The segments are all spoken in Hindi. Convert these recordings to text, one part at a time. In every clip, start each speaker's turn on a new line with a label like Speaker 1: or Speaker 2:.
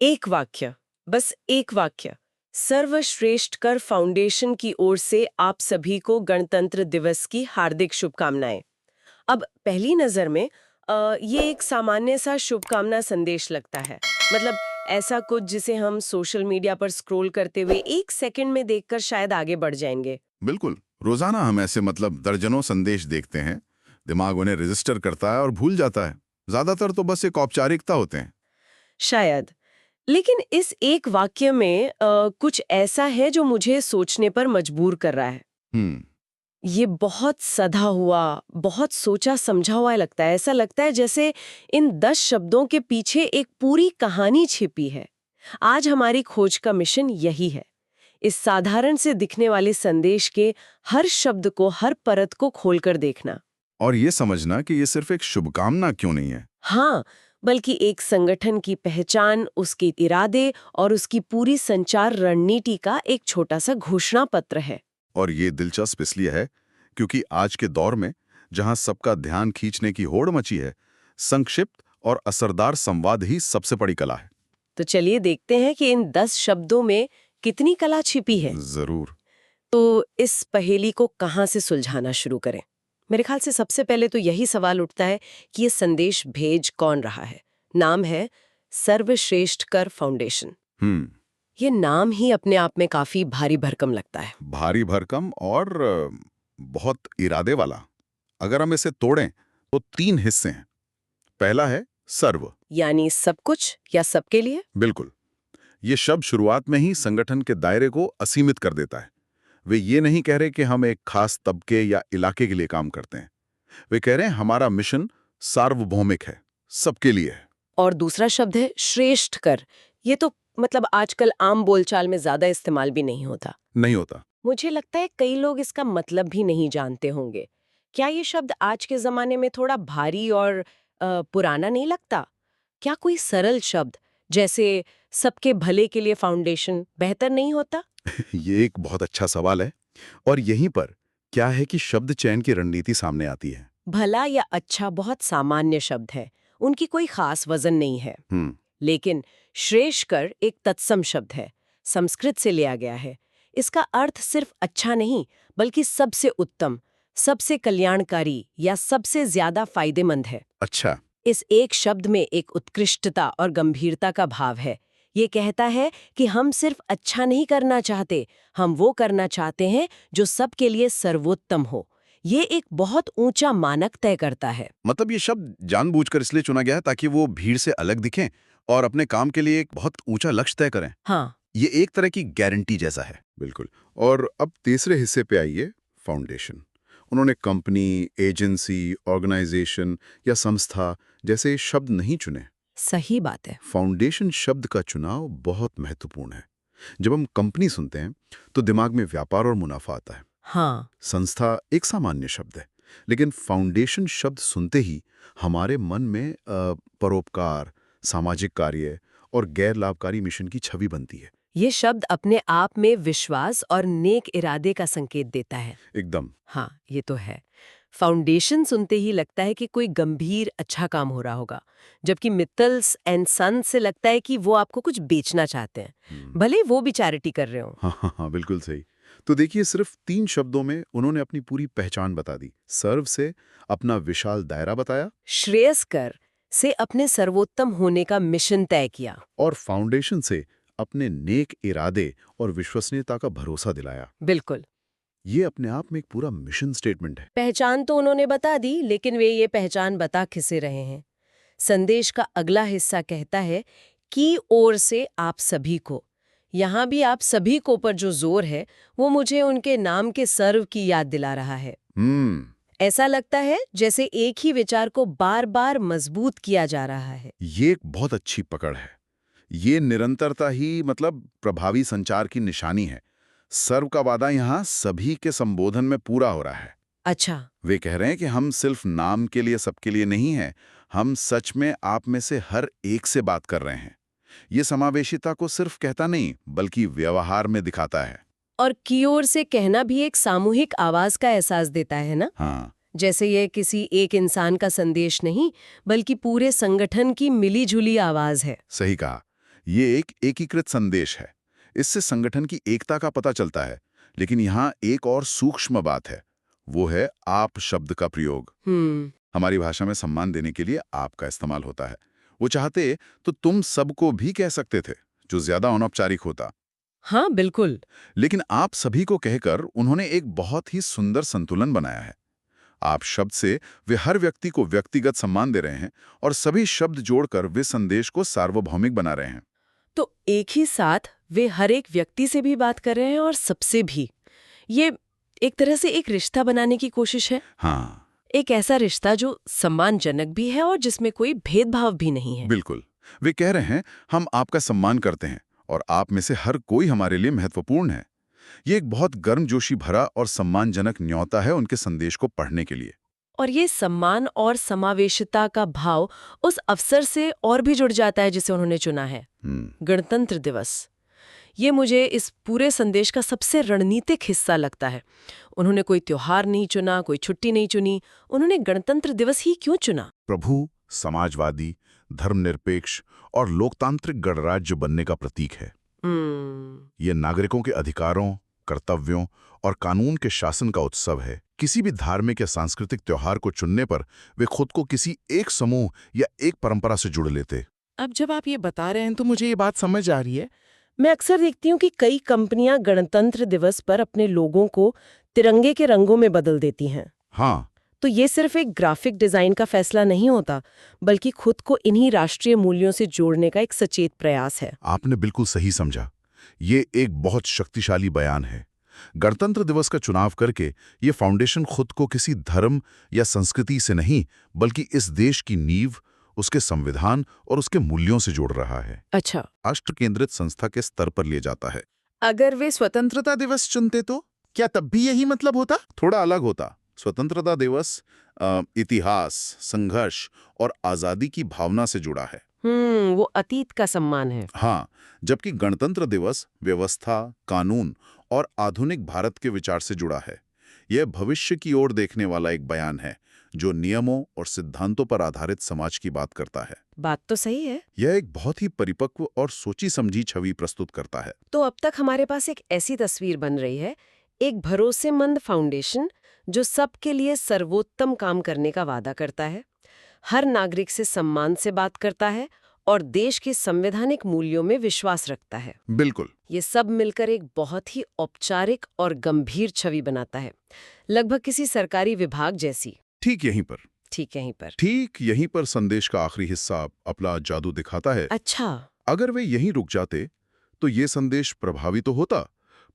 Speaker 1: एक वाक्य, बस एक वाक्य। सर्वश्रेष्ठ कर फाउंडेशन की ओर से आप सभी को गणतंत्र दिवस की हार्दिक शुभकामनाएं। अब पहली नजर में ये एक सामान्य सा शुभकामना संदेश लगता है। मतलब ऐसा कुछ जिसे हम सोशल मीडिया पर स्क्रॉल करते हुए एक सेकंड में देखकर शायद आगे बढ़ जाएंगे।
Speaker 2: बिल्कुल। रोजाना हम ऐसे दर्जनों संदेश देखते हैं। दिमाग उन्हें रजिस्टर करता है और भूल जाता है। ज्यादातर तो बस एक औपचारिकता होते हैं।
Speaker 1: शायद। लेकिन इस एक वाक्य में कुछ ऐसा है जो मुझे सोचने पर मजबूर कर रहा है।
Speaker 2: हम्म।
Speaker 1: ये बहुत सधा हुआ, बहुत सोचा समझा हुआ लगता है। ऐसा लगता है जैसे इन 10 शब्दों के पीछे एक पूरी कहानी छिपी है। आज हमारी खोज का मिशन यही है, इस साधारण से दिखने वाले संदेश के हर शब्द को, हर परत को खोलकर देखना।
Speaker 2: और ये समझना कि ये सिर्फ एक शुभकामना क्यों नहीं है।
Speaker 1: हाँ, बल्कि एक संगठन की पहचान, उसके इरादे और उसकी पूरी संचार रणनीति का एक छोटा सा घोषणा पत्र है।
Speaker 2: और ये दिलचस्प इसलिए है क्योंकि आज के दौर में जहां सबका ध्यान खींचने की होड़ मची है, संक्षिप्त और असरदार संवाद ही सबसे बड़ी कला है।
Speaker 1: तो चलिए देखते हैं कि इन 10 शब्दों में कितनी कला छिपी है।
Speaker 2: जरूर।
Speaker 1: तो इस पहेली को कहाँ से सुलझाना शुरू करें? मेरे ख्याल से सबसे पहले तो यही सवाल उठता है कि ये संदेश भेज कौन रहा है। नाम है सर्वश्रेष्ठ कर फाउंडेशन।
Speaker 2: हम्म।
Speaker 1: ये नाम ही अपने आप में काफी भारी भरकम लगता है।
Speaker 2: भारी भरकम और बहुत इरादे वाला। अगर हम इसे तोड़ें तो 3 हिस्से हैं। पहला है सर्व।
Speaker 1: यानी सब कुछ या सबके लिए।
Speaker 2: बिल्कुल। ये शब्द शुरुआत में ही संगठन के दायरे को असीमित कर देता है। वे ये नहीं कह रहे कि हम एक खास तबके या इलाके के लिए काम करते हैं। वे कह रहे हैं हमारा मिशन सार्वभौमिक है, सबके लिए है।
Speaker 1: और दूसरा शब्द है श्रेष्ठ कर। ये तो मतलब आजकल आम बोलचाल में ज्यादा इस्तेमाल भी नहीं होता।
Speaker 2: नहीं होता।
Speaker 1: मुझे लगता है कई लोग इसका मतलब भी नहीं जानते होंगे। क्या ये शब्द आज के जमाने में थोड़ा भारी और पुराना नहीं लगता? क्या कोई सरल शब्द जैसे सबके भले के लिए फाउंडेशन बेहतर नहीं होता?
Speaker 2: ये एक बहुत अच्छा सवाल है। और यहीं पर क्या है कि शब्द चयन की रणनीति सामने आती है।
Speaker 1: भला या अच्छा बहुत सामान्य शब्द है, उनकी कोई खास वजन नहीं है।
Speaker 2: हम्म।
Speaker 1: लेकिन श्रेष्ठकर एक तत्सम शब्द है, संस्कृत से लिया गया है। इसका अर्थ सिर्फ अच्छा नहीं, बल्कि सबसे उत्तम, सबसे कल्याणकारी या सबसे ज्यादा फायदेमंद है।
Speaker 2: अच्छा।
Speaker 1: इस एक शब्द में एक उत्कृष्टता और गंभीरता का भाव है। ये कहता है कि हम सिर्फ अच्छा नहीं करना चाहते, हम वो करना चाहते हैं जो सबके लिए सर्वोत्तम हो। ये एक बहुत ऊंचा मानक तय करता है।
Speaker 2: मतलब ये शब्द जानबूझकर इसलिए चुना गया है ताकि वो भीड़ से अलग दिखें और अपने काम के लिए एक बहुत ऊंचा लक्ष्य तय करें।
Speaker 1: हाँ,
Speaker 2: ये एक तरह की गारंटी जैसा है। बिल्कुल। और अब तीसरे हिस्से पे आइए, फाउंडेशन। उन्होंने कंपनी, एजेंसी, ऑर्गेनाइजेशन या संस्था जैसे शब्द नहीं चुने।
Speaker 1: सही बात है।
Speaker 2: फाउंडेशन शब्द का चुनाव बहुत महत्वपूर्ण है। जब हम कंपनी सुनते हैं तो दिमाग में व्यापार और मुनाफा आता है।
Speaker 1: हाँ,
Speaker 2: संस्था एक सामान्य शब्द है, लेकिन फाउंडेशन शब्द सुनते ही हमारे मन में परोपकार, सामाजिक कार्य और गैर लाभकारी मिशन की छवि बनती है।
Speaker 1: ये शब्द अपने आप में विश्वास और नेक इरादे का संकेत देता है।
Speaker 2: एकदम।
Speaker 1: हाँ, ये तो है। फाउंडेशन सुनते ही लगता है कि कोई गंभीर अच्छा काम हो रहा होगा, जबकि मित्तल्स एंड सन्स से लगता है कि वो आपको कुछ बेचना चाहते हैं, भले वो भी चैरिटी कर रहे हो।
Speaker 2: हाँ हाँ हाँ, बिल्कुल सही। तो देखिए, सिर्फ 3 शब्दों में उन्होंने अपनी पूरी पहचान बता दी। सर्व से अपना विशाल दायरा बताया
Speaker 1: श्रेयस्कर से अपने सर्वोत्तम होने का मिशन तय किया।
Speaker 2: और फाउंडेशन से अपने नेक इरादे और विश्वसनीयता का भरोसा दिलाया।
Speaker 1: बिल्कुल।
Speaker 2: ये अपने आप में एक पूरा मिशन स्टेटमेंट है।
Speaker 1: पहचान तो उन्होंने बता दी, लेकिन वे ये पहचान बता किसे रहे हैं? संदेश का अगला हिस्सा कहता है की ओर से आप सभी को। यहाँ भी आप सभी को पर जो जोर है वो मुझे उनके नाम के सर्व की याद दिला रहा है।
Speaker 2: हम्म।
Speaker 1: ऐसा लगता है जैसे एक ही विचार को बार बार मजबूत किया जा रहा है।
Speaker 2: ये एक बहुत अच्छी पकड़ है। ये निरंतरता ही प्रभावी संचार की निशानी है। सर्व का वादा यहाँ सभी के संबोधन में पूरा हो रहा है।
Speaker 1: अच्छा।
Speaker 2: वे कह रहे हैं कि हम सिर्फ नाम के लिए सबके लिए नहीं हैं, हम सच में आप में से हर एक से बात कर रहे हैं। ये समावेशिता को सिर्फ कहता नहीं, बल्कि व्यवहार में दिखाता है।
Speaker 1: और की ओर से कहना भी एक सामूहिक आवाज का एहसास देता है ना?
Speaker 2: हाँ।
Speaker 1: जैसे ये किसी एक इंसान का संदेश नहीं, बल्कि पूरे संगठन की मिली-जुली आवाज है।
Speaker 2: सही कहा। ये एक एकीकृत संदेश है। इससे संगठन की एकता का पता चलता है। लेकिन यहाँ एक और सूक्ष्म बात है, वो है आप शब्द का प्रयोग। हमारी भाषा में सम्मान देने के लिए आप का इस्तेमाल होता है। वो चाहते तो तुम सबको भी कह सकते थे, जो ज्यादा अनौपचारिक होता।
Speaker 1: हाँ बिल्कुल।
Speaker 2: लेकिन आप सभी को कहकर उन्होंने एक बहुत ही सुंदर संतुलन बनाया है। आप शब्द से वे हर व्यक्ति को व्यक्तिगत सम्मान दे रहे हैं और सभी शब्द जोड़कर वे संदेश को सार्वभौमिक बना रहे हैं।
Speaker 1: तो एक ही साथ वे हर एक व्यक्ति से भी बात कर रहे हैं और सबसे भी। ये एक तरह से एक रिश्ता बनाने की कोशिश है।
Speaker 2: हाँ,
Speaker 1: एक ऐसा रिश्ता जो सम्मानजनक भी है और जिसमें कोई भेदभाव भी नहीं है।
Speaker 2: बिल्कुल। वे कह रहे हैं हम आपका सम्मान करते हैं और आप में से हर कोई हमारे लिए महत्वपूर्ण है। ये एक बहुत गर्मजोशी भरा और सम्मानजनक न्योता है उनके संदेश को पढ़ने के लिए।
Speaker 1: और ये सम्मान और समावेशिता का भाव उस अवसर से और भी जुड़ जाता है जिसे उन्होंने चुना है, गणतंत्र दिवस। ये मुझे इस पूरे संदेश का सबसे रणनीतिक हिस्सा लगता है। उन्होंने कोई त्योहार नहीं चुना, कोई छुट्टी नहीं चुनी, उन्होंने गणतंत्र दिवस ही क्यों चुना?
Speaker 2: प्रभु समाजवादी, धर्मनिरपेक्ष और लोकतांत्रिक गणराज्य बनने का प्रतीक है। ये नागरिकों के अधिकारों, कर्तव्यों और कानून के शासन का उत्सव है। किसी भी धार्मिक या सांस्कृतिक त्योहार को चुनने पर वे खुद को किसी एक समूह या एक परंपरा से जुड़ लेते।
Speaker 3: अब जब आप ये बता रहे हैं तो मुझे ये बात समझ आ रही है।
Speaker 1: मैं अक्सर देखती हूँ कि कई कंपनियां गणतंत्र दिवस पर अपने लोगों को तिरंगे के रंगों में बदल देती हैं।
Speaker 2: हाँ,
Speaker 1: तो ये सिर्फ एक ग्राफिक डिजाइन का फैसला नहीं होता, बल्कि खुद को इन्हीं राष्ट्रीय मूल्यों से जोड़ने का एक सचेत प्रयास है।
Speaker 2: आपने बिल्कुल सही समझा। ये एक बहुत शक्तिशाली बयान है। गणतंत्र दिवस का चुनाव करके ये फाउंडेशन खुद को किसी धर्म या संस्कृति से नहीं, बल्कि इस देश की नींव, उसके संविधान और उसके मूल्यों से जोड़ रहा है।
Speaker 1: अच्छा,
Speaker 2: राष्ट्र केंद्रित संस्था के स्तर पर ले जाता है।
Speaker 3: अगर वे स्वतंत्रता दिवस चुनते तो क्या तब भी यही मतलब होता?
Speaker 2: थोड़ा अलग होता। स्वतंत्रता दिवस इतिहास, संघर्ष और आजादी की भावना से जुड़ा है।
Speaker 1: वो अतीत का सम्मान है।
Speaker 2: हाँ, जबकि गणतंत्र दिवस व्यवस्था, कानून और आधुनिक भारत के विचार से जुड़ा है। यह भविष्य की ओर देखने वाला एक बयान है, जो नियमों और सिद्धांतों पर आधारित समाज की बात करता है।
Speaker 1: बात तो सही है।
Speaker 2: यह एक बहुत ही परिपक्व और सोची समझी छवि प्रस्तुत करता है।
Speaker 1: तो अब तक हमारे पास एक ऐसी तस्वीर बन रही है, एक भरोसेमंद फाउंडेशन जो सबके लिए सर्वोत्तम काम करने का वादा करता है, हर नागरिक से सम्मान से बात करता है और देश के संवैधानिक मूल्यों में विश्वास रखता है।
Speaker 2: बिल्कुल।
Speaker 1: ये सब मिलकर एक बहुत ही औपचारिक और गंभीर छवि बनाता है, लगभग किसी सरकारी विभाग जैसी।
Speaker 2: ठीक यहीं पर
Speaker 1: ठीक यहीं पर
Speaker 2: संदेश का आखिरी हिस्सा अपना जादू दिखाता है।
Speaker 1: अच्छा।
Speaker 2: अगर वे यहीं रुक जाते तो ये संदेश प्रभावी तो होता,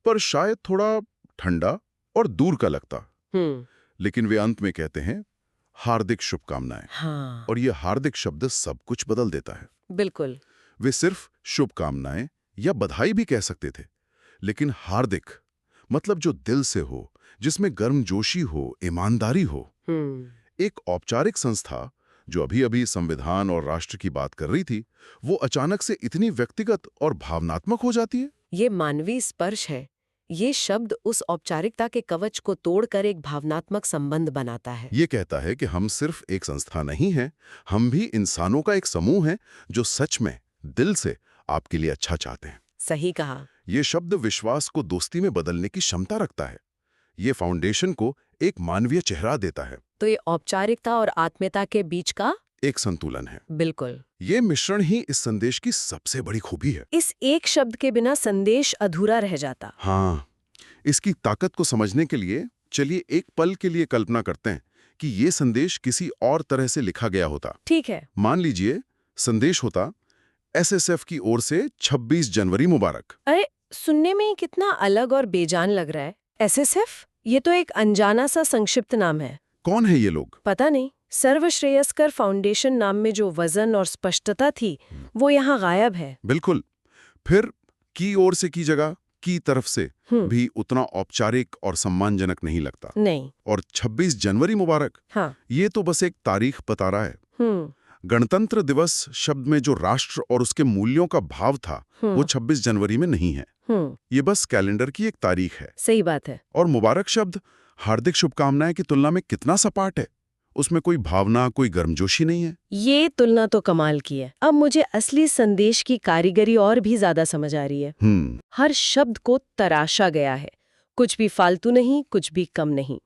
Speaker 2: पर शायद थोड़ा ठंडा और दूर का लगता। लेकिन वे अंत में कहते हैं हार्दिक शुभकामनाएं।
Speaker 1: हाँ।
Speaker 2: और ये हार्दिक शब्द सब कुछ बदल देता है।
Speaker 1: बिल्कुल।
Speaker 2: वे सिर्फ शुभकामनाएं या बधाई भी कह सकते थे, लेकिन हार्दिक मतलब जो दिल से हो, जिसमें गर्मजोशी हो, ईमानदारी हो। एक औपचारिक संस्था जो अभी-अभी संविधान और राष्ट्र की बात कर रही थी, वो अचानक से इतनी व्यक्तिगत और भावनात्मक हो जाती है।
Speaker 1: ये मानवीय स्पर्श है। ये शब्द उस औपचारिकता के कवच को तोड़कर एक भावनात्मक संबंध बनाता है।
Speaker 2: ये कहता है कि हम सिर्फ एक संस्था नहीं हैं, हम भी इंसानों का एक समूह है जो सच में दिल से आपके लिए अच्छा चाहते हैं।
Speaker 1: सही कहा।
Speaker 2: ये शब्द विश्वास को दोस्ती में बदलने की क्षमता रखता है। ये फाउंडेशन को एक मानवीय चेहरा देता है।
Speaker 1: तो ये औपचारिकता और आत्मीयता के बीच का
Speaker 2: एक संतुलन है।
Speaker 1: बिल्कुल।
Speaker 2: ये मिश्रण ही इस संदेश की सबसे बड़ी खूबी है।
Speaker 1: इस एक शब्द के बिना संदेश अधूरा रह जाता।
Speaker 2: हाँ, इसकी ताकत को समझने के लिए चलिए एक पल के लिए कल्पना करते हैं कि ये संदेश किसी और तरह से लिखा गया होता।
Speaker 1: ठीक है।
Speaker 2: मान लीजिए संदेश होता एसएसएफ की ओर से 26 जनवरी मुबारक।
Speaker 1: अरे, सुनने में कितना अलग और बेजान लग रहा है। एसएसएफ? ये तो एक अनजाना सा संक्षिप्त नाम है।
Speaker 2: कौन है ये लोग?
Speaker 1: पता नहीं। सर्वश्रेयस्कर फाउंडेशन नाम में जो वजन और स्पष्टता थी, वो यहाँ गायब है।
Speaker 2: बिल्कुल। फिर की ओर से की जगह की तरफ से भी उतना औपचारिक और सम्मानजनक नहीं लगता।
Speaker 1: नहीं।
Speaker 2: और 26 जनवरी मुबारक,
Speaker 1: हाँ।
Speaker 2: ये तो बस एक तारीख बता रहा है। गणतंत्र दिवस शब्द में जो राष्ट्र और उसके मूल्यों का भाव था, वो 26 जनवरी में नहीं है। ये बस कैलेंडर की एक तारीख है।
Speaker 1: सही बात है।
Speaker 2: और मुबारक शब्द हार्दिक शुभकामनाएं की तुलना में कितना सपाट है। उसमें कोई भावना, कोई गर्मजोशी नहीं है।
Speaker 1: ये तुलना तो कमाल की है। अब मुझे असली संदेश की कारीगरी और भी ज्यादा समझ आ रही है। हर शब्द को तराशा गया है, कुछ भी फालतू नहीं, कुछ भी कम नहीं।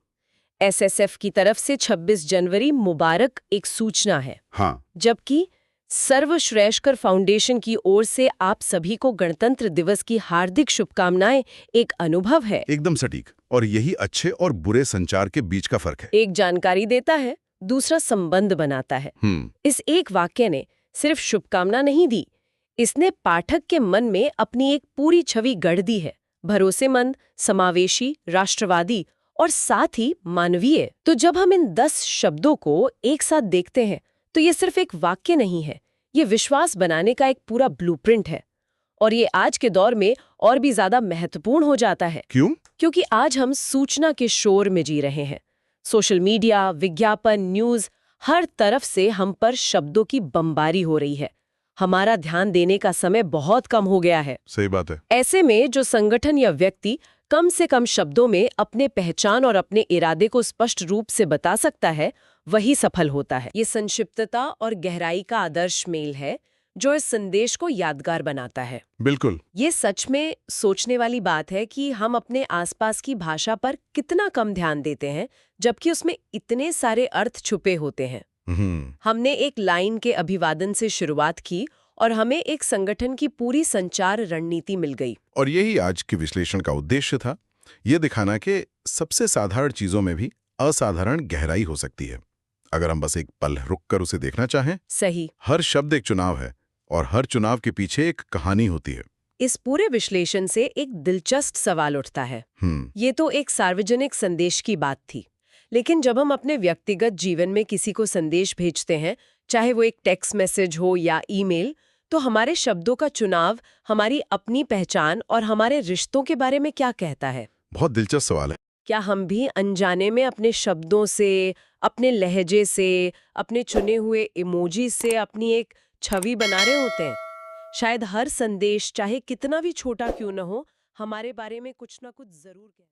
Speaker 1: एसएसएफ की तरफ से 26 जनवरी मुबारक एक सूचना है,
Speaker 2: हाँ,
Speaker 1: जबकि सर्वश्रेष्ठकर फाउंडेशन की ओर से आप सभी को गणतंत्र दिवस की हार्दिक शुभकामनाएं एक अनुभव है।
Speaker 2: एकदम सटीक। और यही अच्छे और बुरे संचार के बीच का फर्क है।
Speaker 1: एक जानकारी देता है, दूसरा संबंध बनाता है। इस एक वाक्य ने सिर्फ शुभकामना नहीं दी, इसने पाठक के मन में अपनी एक पूरी छवि गढ़ दी है, भरोसेमंद, समावेशी, राष्ट्रवादी और साथ ही मानवीय। तो जब हम इन 10 शब्दों को एक साथ देखते हैं तो ये सिर्फ एक वाक्य नहीं है, ये विश्वास बनाने का एक पूरा ब्लूप्रिंट है। और ये आज के दौर में और भी ज्यादा महत्वपूर्ण हो जाता है।
Speaker 2: क्यों?
Speaker 1: क्योंकि आज हम सूचना के शोर में जी रहे हैं। सोशल मीडिया, विज्ञापन, न्यूज़, हर तरफ से हम पर शब्दों की बमबारी हो रही है। हमारा ध्यान देने का समय बहुत कम हो गया है।
Speaker 2: सही बात है।
Speaker 1: ऐसे में जो संगठन या व्यक्ति कम से कम शब्दों में अपने पहचान और अपने इरादे को स्पष्ट रूप से बता सकता है, वही सफल होता है। ये संक्षिप्तता और गहराई का आदर्श मेल है जो इस संदेश को यादगार बनाता है।
Speaker 2: बिल्कुल।
Speaker 1: ये सच में सोचने वाली बात है कि हम अपने आसपास की भाषा पर कितना कम ध्यान देते हैं, जबकि उसमें इतने सारे अर्थ छुपे होते हैं। हमने एक लाइन के अभिवादन से शुरुआत की और हमें एक संगठन की पूरी संचार रणनीति मिल गई।
Speaker 2: और यही आज के विश्लेषण का उद्देश्य था, ये दिखाना कि सबसे साधारण चीजों में भी असाधारण गहराई हो सकती है, अगर हम बस एक पल रुककर उसे देखना चाहें।
Speaker 1: सही।
Speaker 2: हर शब्द एक चुनाव है और हर चुनाव के पीछे एक कहानी होती है।
Speaker 1: इस पूरे विश्लेषण से एक दिलचस्प सवाल उठता है। ये तो एक सार्वजनिक संदेश की बात थी, लेकिन जब हम अपने व्यक्तिगत जीवन में किसी को संदेश भेजते हैं, चाहे वो एक टेक्स्ट मैसेज हो या ईमेल, तो हमारे शब्दों का चुनाव हमारी अपनी पहचान और हमारे रिश्तों के बारे में क्या कहता है?
Speaker 2: बहुत दिलचस्प सवाल है।
Speaker 1: क्या हम भी अनजाने में अपने शब्दों से, अपने लहजे से, अपने चुने हुए इमोजी से अपनी एक छवि बना रहे होते हैं? शायद हर संदेश, चाहे कितना भी छोटा क्यों न हो, हमारे बारे में कुछ ना कुछ जरूर कहता है।